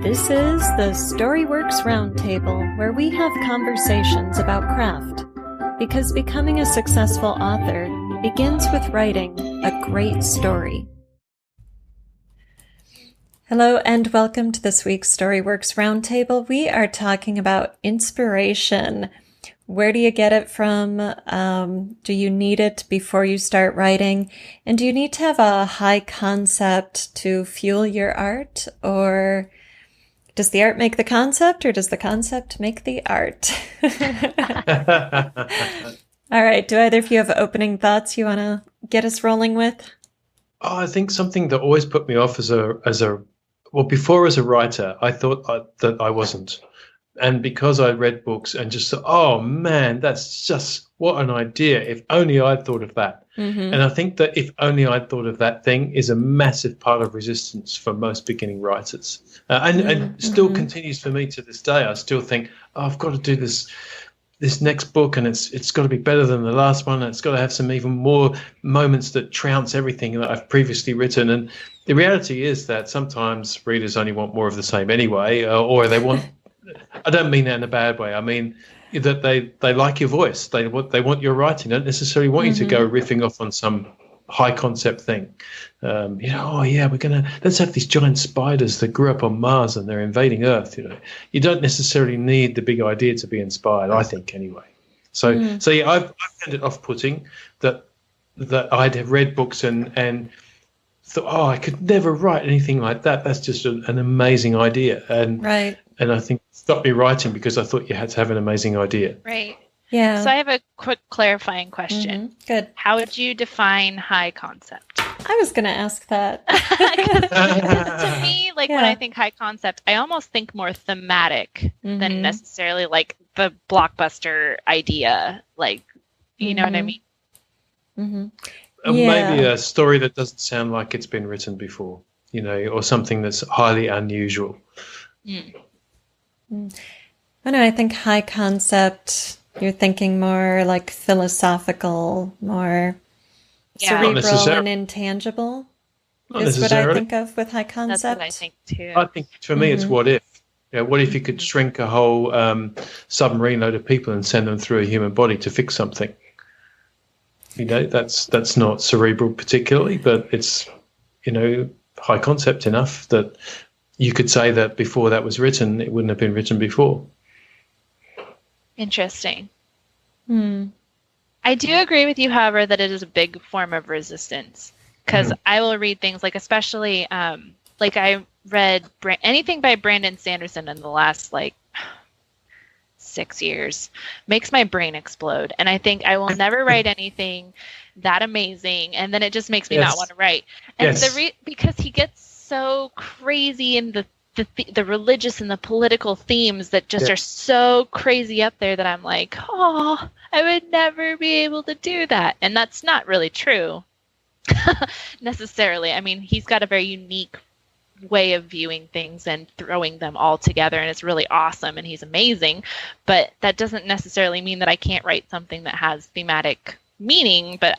This is the Storyworks Roundtable, where we have conversations about craft. Because becoming a successful author begins with writing a great story. Hello and welcome to this week's Storyworks Roundtable. We are talking about inspiration. Where do you get it from? Do you need it before you start writing? And do you need to have a high concept to fuel your art? Or does the art make the concept, or does the concept make the art? All right. Do either of you have opening thoughts you want to get us rolling with? Oh, I think something that always put me off before as a writer, I thought that I wasn't. And because I read books and just thought, oh man, that's just what an idea. If only I'd thought of that. Mm-hmm. And I think that if only I'd thought of that thing is a massive part of resistance for most beginning writers. And still continues for me to this day. I still think, oh, I've got to do this next book, and it's got to be better than the last one. And it's got to have some even more moments that trounce everything that I've previously written. And the reality is that sometimes readers only want more of the same anyway, or they want... I don't mean that in a bad way. I mean that they like your voice. They want your writing. They don't necessarily want you to go riffing off on some high concept thing. Let's have these giant spiders that grew up on Mars and they're invading Earth. You don't necessarily need the big idea to be inspired, I think, anyway. So yeah, I've found it off-putting that I'd have read books and thought, oh, I could never write anything like that. That's just an amazing idea. And I think it stopped me writing because I thought you had to have an amazing idea. Right. Yeah. So I have a quick clarifying question. Good. How would you define high concept? I was going to ask that. Because to me, when I think high concept, I almost think more thematic than necessarily like the blockbuster idea. You know what I mean? Mm-hmm. Maybe a story that doesn't sound like it's been written before, or something that's highly unusual. I know, I think high concept, you're thinking more like philosophical, more cerebral and intangible. Is what I think of with high concept. That's what I think too. I think for me it's what if. What if you could shrink a whole submarine load of people and send them through a human body to fix something? That's not cerebral particularly, but it's, high concept enough that you could say that before that was written, it wouldn't have been written before. Interesting. I do agree with you, however, that it is a big form of resistance, because I will read things especially I read anything by Brandon Sanderson in the last 6 years makes my brain explode, and I think I will never write anything that amazing, and then it just makes me not want to write. And because he gets so crazy in the religious and the political themes that just are so crazy up there that I'm like, oh, I would never be able to do that. And that's not really true necessarily. I mean, he's got a very unique way of viewing things and throwing them all together, and it's really awesome, and he's amazing. But that doesn't necessarily mean that I can't write something that has thematic meaning. But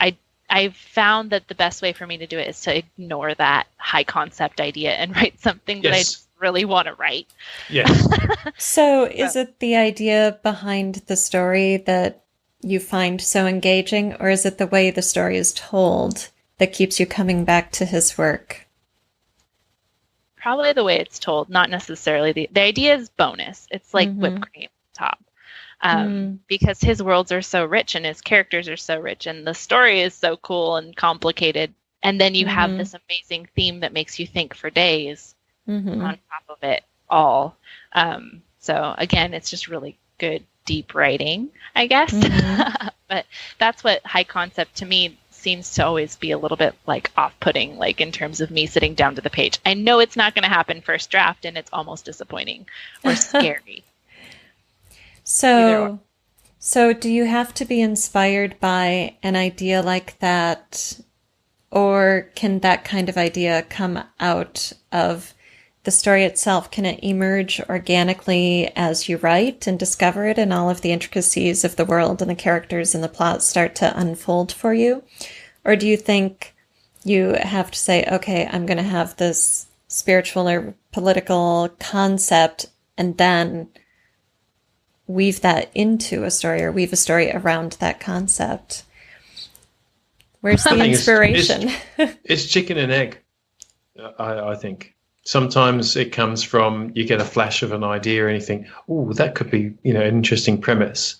I've found that the best way for me to do it is to ignore that high concept idea and write something that I really want to write. Yes. So is it the idea behind the story that you find so engaging, or is it the way the story is told that keeps you coming back to his work? Probably the way it's told, not necessarily the idea is bonus. It's like whipped cream top. Because his worlds are so rich and his characters are so rich and the story is so cool and complicated. And then you have this amazing theme that makes you think for days on top of it all. So again, it's just really good, deep writing, I guess. But that's what high concept to me seems to always be a little bit off-putting, in terms of me sitting down to the page. I know it's not going to happen first draft, and it's almost disappointing or scary. So do you have to be inspired by an idea like that, or can that kind of idea come out of the story itself? Can it emerge organically as you write and discover it, and all of the intricacies of the world and the characters and the plot start to unfold for you? Or do you think you have to say, okay, I'm going to have this spiritual or political concept and then weave that into a story or weave a story around that concept? Where's the inspiration? It's chicken and egg, I think. Sometimes it comes from, you get a flash of an idea or anything, oh, that could be, an interesting premise.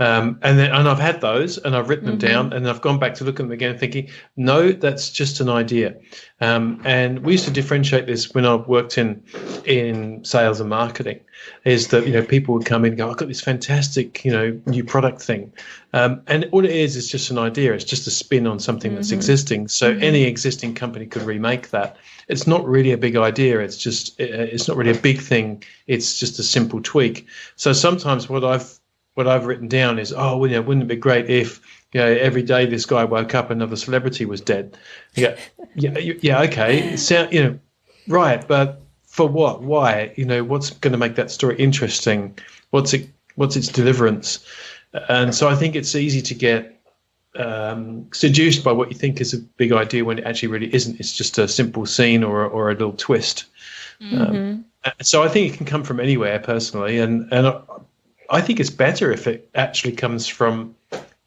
And I've had those and I've written them down and I've gone back to look at them again thinking, no, that's just an idea. And we used to differentiate this when I worked in sales and marketing, is that, people would come in and go, I've got this fantastic, new product thing. And all it is just an idea. It's just a spin on something that's existing. So any existing company could remake that. It's not really a big idea. It's not really a big thing. It's just a simple tweak. So sometimes what I've written down is, wouldn't it be great if, every day this guy woke up, another celebrity was dead? Yeah, okay. Right, but for what? Why? What's going to make that story interesting? What's its deliverance? And so I think it's easy to get seduced by what you think is a big idea when it actually really isn't. It's just a simple scene or a little twist. So I think it can come from anywhere, personally, and I think it's better if it actually comes from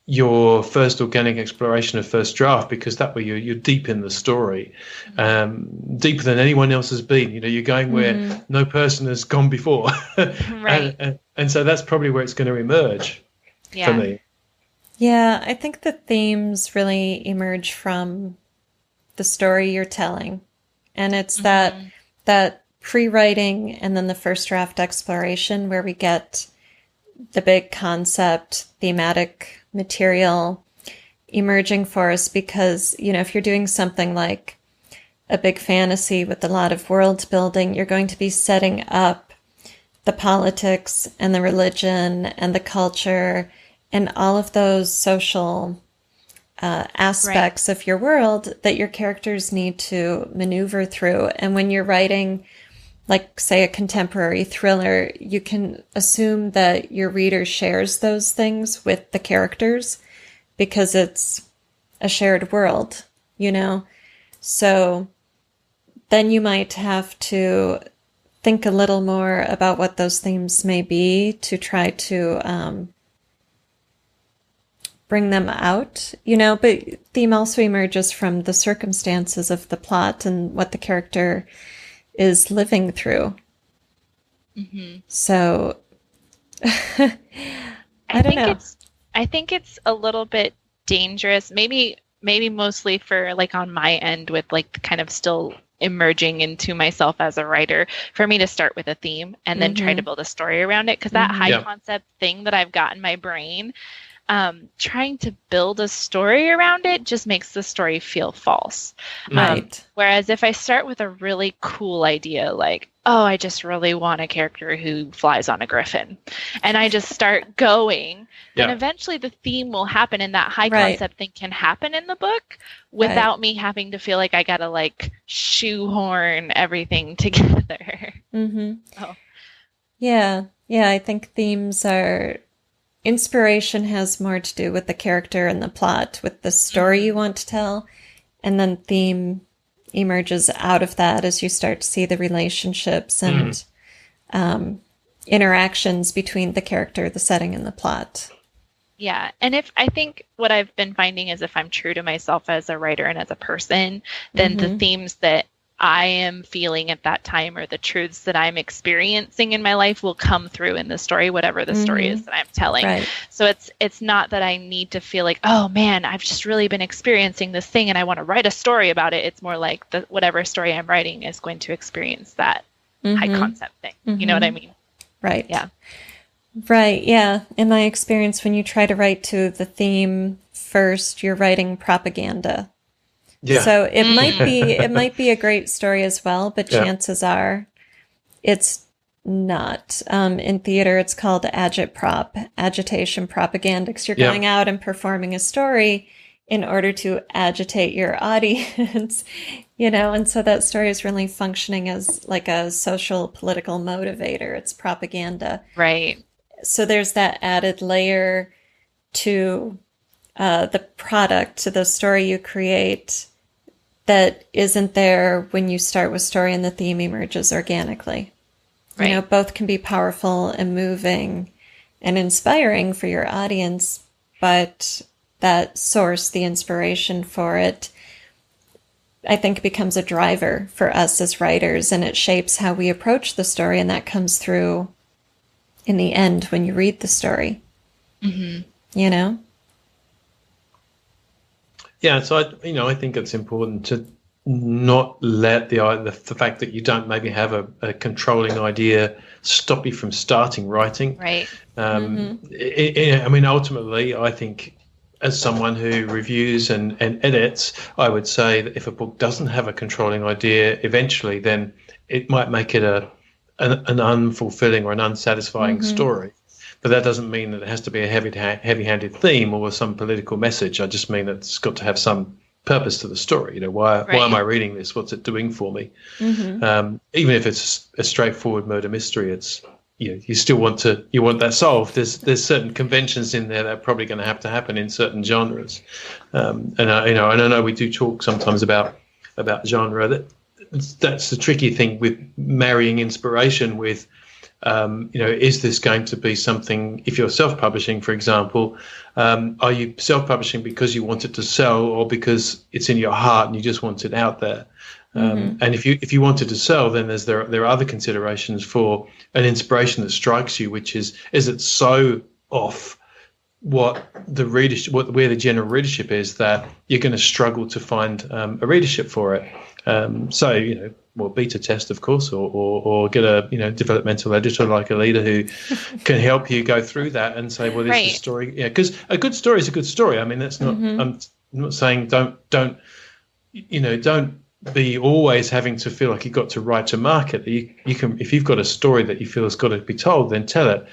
your first organic exploration of first draft, because that way you're deep in the story, deeper than anyone else has been. You're going where no person has gone before, Right. and so that's probably where it's going to emerge for me. Yeah, I think the themes really emerge from the story you're telling, and it's that pre-writing and then the first draft exploration where we get the big concept, thematic material emerging for us, because, if you're doing something like a big fantasy with a lot of world building, you're going to be setting up the politics and the religion and the culture and all of those social aspects of your world that your characters need to maneuver through. And when you're writing, like, say, a contemporary thriller, you can assume that your reader shares those things with the characters because it's a shared world, So then you might have to think a little more about what those themes may be to try to bring them out, but theme also emerges from the circumstances of the plot and what the character is living through. So I don't know. I think it's a little bit dangerous, maybe mostly for, like, on my end with, like, kind of still emerging into myself as a writer, for me to start with a theme and then try to build a story around it, because that high concept thing that I've got in my brain, trying to build a story around it just makes the story feel false. Right. Whereas if I start with a really cool idea, like, I just really want a character who flies on a griffin, and I just start going, then eventually the theme will happen, and that high concept thing can happen in the book without me having to feel like I gotta, like, shoehorn everything together. Yeah, I think themes are... Inspiration has more to do with the character and the plot, with the story you want to tell, and then theme emerges out of that as you start to see the relationships and interactions between the character, the setting, and the plot. Yeah, and I think what I've been finding is if I'm true to myself as a writer and as a person, then the themes that I am feeling at that time, or the truths that I'm experiencing in my life, will come through in the story, whatever the story is that I'm telling. Right. So it's not that I need to feel like, oh man, I've just really been experiencing this thing and I want to write a story about it. It's more like whatever story I'm writing is going to experience that high concept thing. You know what I mean? Right. Yeah. Right. Yeah. In my experience, when you try to write to the theme first, you're writing propaganda. Yeah. So it might be a great story as well, but chances are it's not. In theater, it's called agitation propaganda, because you're going out and performing a story in order to agitate your audience, and so that story is really functioning as like a social political motivator. It's propaganda. Right. So there's that added layer to the product, to the story you create, that isn't there when you start with story and the theme emerges organically. Right. You know, both can be powerful and moving and inspiring for your audience, but that source, the inspiration for it, I think becomes a driver for us as writers, and it shapes how we approach the story, and that comes through in the end when you read the story. You know? Yeah, so I think it's important to not let the fact that you don't maybe have a controlling idea stop you from starting writing. Right. I mean, ultimately, I think as someone who reviews and edits, I would say that if a book doesn't have a controlling idea, eventually, then it might make it an unfulfilling or an unsatisfying story. But that doesn't mean that it has to be a heavy-handed theme or some political message. I just mean that it's got to have some purpose to the story. You know, why am I reading this? What's it doing for me? Even if it's a straightforward murder mystery, it's you still want that solved. There's certain conventions in there that are probably going to happen in certain genres. And I know we do talk sometimes about genre. That's the tricky thing with marrying inspiration with. Is this going to be something, if you're self-publishing, for example, are you self-publishing because you want it to sell or because it's in your heart and you just want it out there? And if you wanted to sell, then there are other considerations for an inspiration that strikes you, which is it so off where the general readership is that you're going to struggle to find a readership for it. Beta test, of course, or get a developmental editor like Alida who can help you go through that and say, well, this is the story. Yeah, because a good story is a good story. I mean, that's not. I'm not saying don't be always having to feel like you've got to write to market. You can, if you've got a story that you feel has got to be told, then tell it.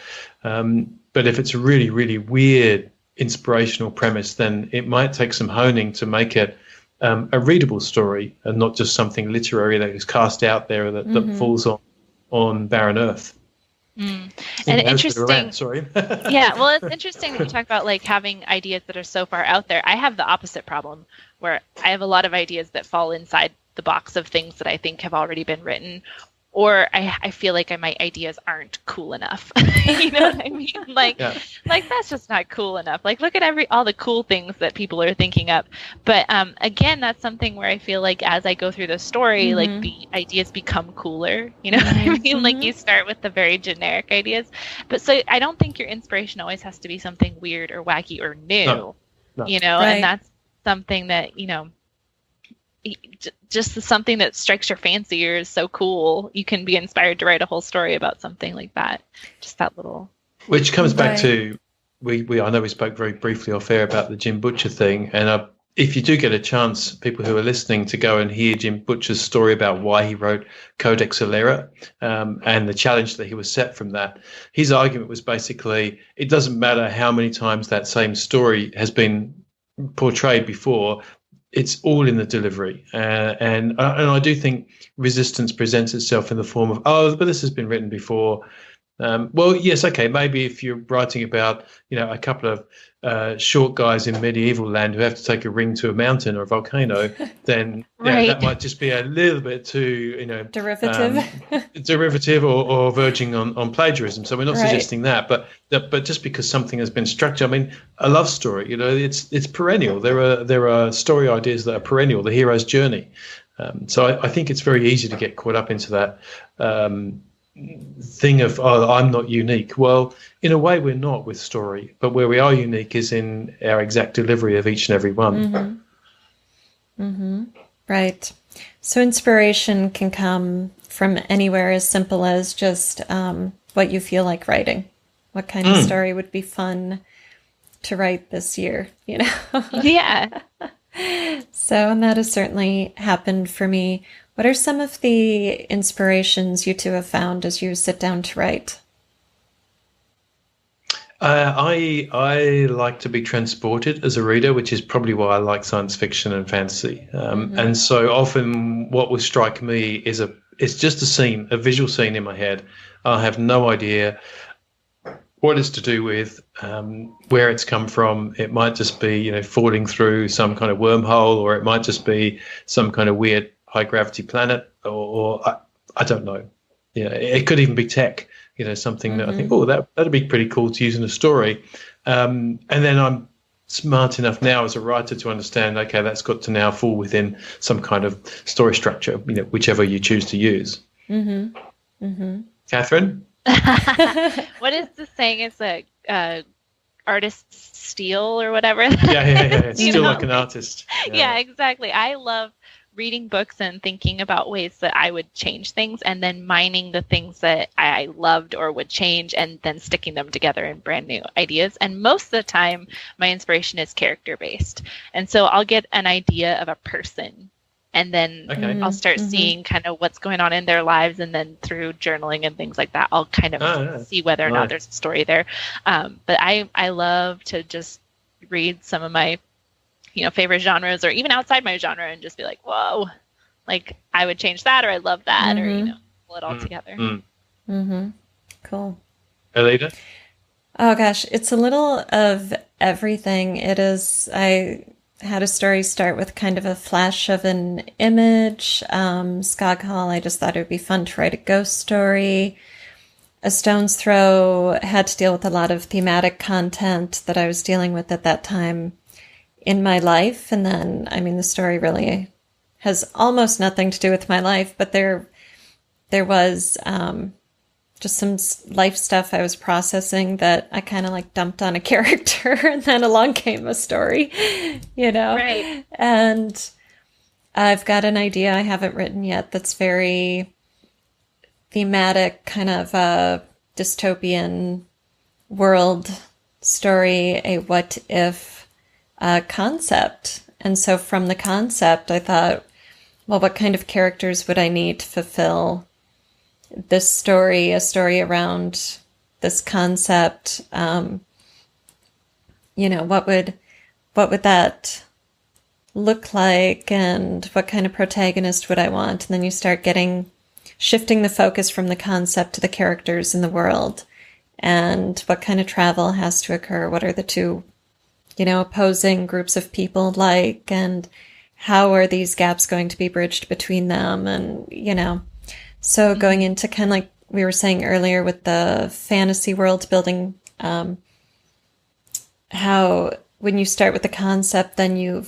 But if it's a really, really weird inspirational premise, then it might take some honing to make it a readable story and not just something literary that is cast out there that falls on barren earth. And interesting. Sorry. Yeah, well, it's interesting that you talk about like having ideas that are so far out there. I have the opposite problem where I have a lot of ideas that fall inside the box of things that I think have already been written, or I feel like my ideas aren't cool enough. You know what I mean? Like that's just not cool enough. Like, look at all the cool things that people are thinking up. But again, that's something where I feel like as I go through the story, like the ideas become cooler. You know what I mean? Like you start with the very generic ideas. But so I don't think your inspiration always has to be something weird or wacky or new. No. You know, and that's something that, just something that strikes your fancy or is so cool, you can be inspired to write a whole story about something like that. Just that little. Which comes back to I know we spoke very briefly off air about the Jim Butcher thing, and if you do get a chance, people who are listening, to go and hear Jim Butcher's story about why he wrote Codex Alera and the challenge that he was set from that. His argument was basically it doesn't matter how many times that same story has been portrayed before. It's all in the delivery, and I do think resistance presents itself in the form of, but this has been written before. Well, yes, okay, maybe if you're writing about a couple of short guys in medieval land who have to take a ring to a mountain or a volcano, then that might just be a little bit too derivative or verging on plagiarism. So we're not suggesting that, but just because something has been structured, I mean, a love story, it's perennial. There are story ideas that are perennial, the hero's journey. So I think it's very easy to get caught up into that thing of, I'm not unique. Well, in a way we're not with story, but where we are unique is in our exact delivery of each and every one. Right. So inspiration can come from anywhere, as simple as just what you feel like writing. What kind of story would be fun to write this year, Yeah. So, and that has certainly happened for me. What are some of the inspirations you two have found as you sit down to write? I like to be transported as a reader, which is probably why I like science fiction and fantasy. And so often what will strike me is it's just a scene, a visual scene in my head. I have no idea what it's to do with, where it's come from. It might just be, falling through some kind of wormhole, or it might just be some kind of weird high gravity planet, or I don't know. It could even be tech, something that I think, that'd be pretty cool to use in a story. And then I'm smart enough now as a writer to understand, okay, that's got to now fall within some kind of story structure, whichever you choose to use. Kathryn? What is the saying? It's a artist steal or whatever. Yeah. Steal like an artist. Yeah, exactly. I love reading books and thinking about ways that I would change things, and then mining the things that I loved or would change, and then sticking them together in brand new ideas. And most of the time, my inspiration is character based. And so I'll get an idea of a person, and then I'll start seeing kind of what's going on in their lives, and then through journaling and things like that, I'll kind of see whether or not there's a story there. But I love to just read some of my favorite genres, or even outside my genre, and just be like, whoa, like I would change that, or I love that, or pull it all together. Cool. Alida? Oh gosh, it's a little of everything. It is. I had a story start with kind of a flash of an image. Skog Hall, I just thought it would be fun to write a ghost story. A Stone's Throw had to deal with a lot of thematic content that I was dealing with at that time in my life. And then, the story really has almost nothing to do with my life, but there was just some life stuff I was processing that I kind of like dumped on a character, and then along came a story, Right. And I've got an idea I haven't written yet that's very thematic, kind of a dystopian world story, a what if concept. And so from the concept, I thought, well, what kind of characters would I need to fulfill this story, a story around this concept? What would that look like, and what kind of protagonist would I want? And then you start shifting the focus from the concept to the characters in the world, and what kind of travel has to occur. What are the two opposing groups of people like, and how are these gaps going to be bridged between them? And, so going into kind of like we were saying earlier with the fantasy world building, how when you start with the concept, then you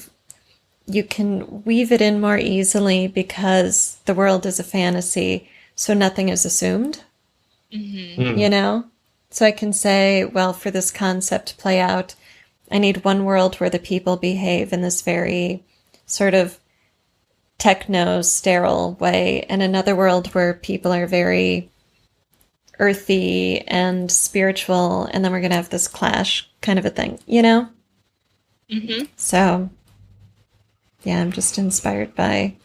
can weave it in more easily, because the world is a fantasy, so nothing is assumed, So I can say, well, for this concept to play out, I need one world where the people behave in this very sort of techno, sterile way, and another world where people are very earthy and spiritual, and then we're going to have this clash kind of a thing, So, yeah, I'm just inspired by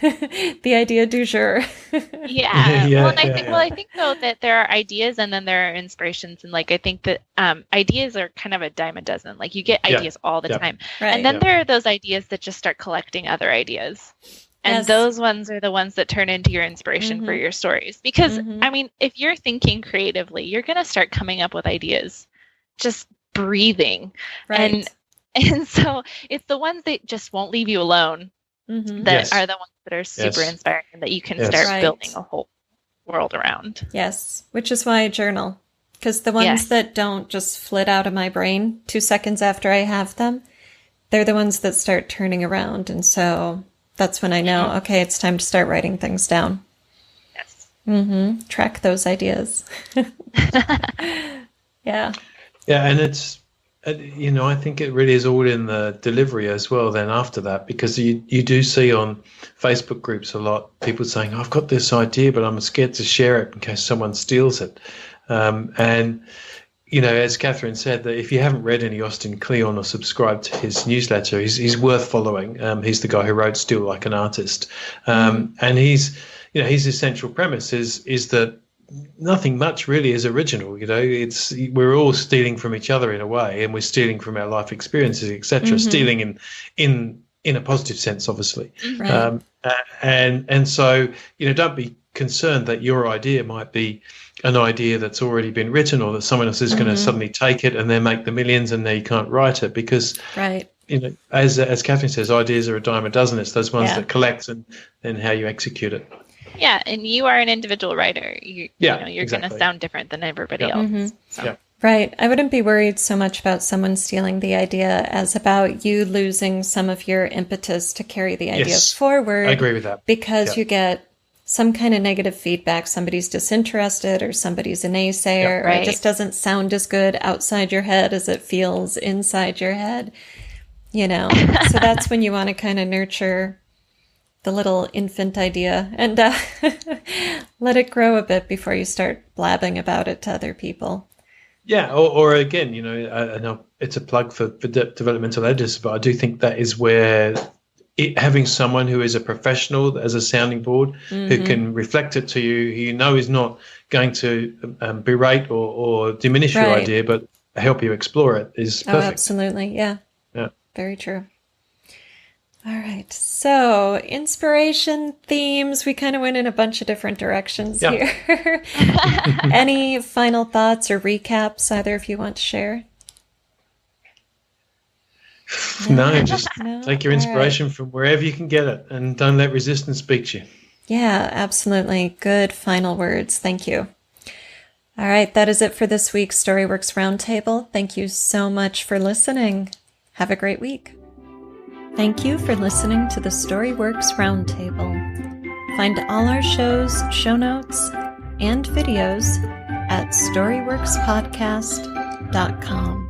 the idea du jour. I think though that there are ideas, and then there are inspirations, and like I think that ideas are kind of a dime a dozen. Like you get ideas all the time, right. And then there are those ideas that just start collecting other ideas, and those ones are the ones that turn into your inspiration for your stories. Because if you're thinking creatively, you're going to start coming up with ideas, just breathing, right. And so it's the ones that just won't leave you alone. That are the ones that are super inspiring, and that you can start building a whole world around. Yes, which is why I journal. Because the ones that don't just flit out of my brain 2 seconds after I have them, they're the ones that start turning around. And so that's when I know, okay, it's time to start writing things down. Yes. Track those ideas. Yeah. Yeah, and it's, I think it really is all in the delivery as well then after that, because you do see on Facebook groups a lot people saying, I've got this idea, but I'm scared to share it in case someone steals it. And, as Kathryn said, that if you haven't read any Austin Kleon or subscribed to his newsletter, he's worth following. He's the guy who wrote Steal Like an Artist. And his essential premise is that nothing much really is original. We're all stealing from each other in a way, and we're stealing from our life experiences, etc. Stealing in a positive sense, obviously. Right. And so don't be concerned that your idea might be an idea that's already been written, or that someone else is going to suddenly take it and then make the millions, and they can't write it because, as Kathryn says, ideas are a dime a dozen. It's those ones that collect and then how you execute it. Yeah, and you are an individual writer. You're exactly. going to sound different than everybody else. So. Yeah. Right. I wouldn't be worried so much about someone stealing the idea as about you losing some of your impetus to carry the idea forward. I agree with that. Because you get some kind of negative feedback. Somebody's disinterested, or somebody's a naysayer, or it just doesn't sound as good outside your head as it feels inside your head. So that's when you want to kind of nurture the little infant idea and let it grow a bit before you start blabbing about it to other people. Yeah, or again, I know it's a plug for developmental editors, but I do think that is where having someone who is a professional as a sounding board, who can reflect it to you, who you know is not going to berate or diminish your idea, but help you explore it, is perfect. Oh, absolutely. Yeah. Very true. All right. So, inspiration, themes, we kind of went in a bunch of different directions here. Any final thoughts or recaps either of you want to share? No, just take your inspiration from wherever you can get it, and don't let resistance speak to you. Yeah, absolutely. Good final words. Thank you. All right. That is it for this week's Storyworks Roundtable. Thank you so much for listening. Have a great week. Thank you for listening to the Storyworks Roundtable. Find all our shows, show notes, and videos at storyworkspodcast.com.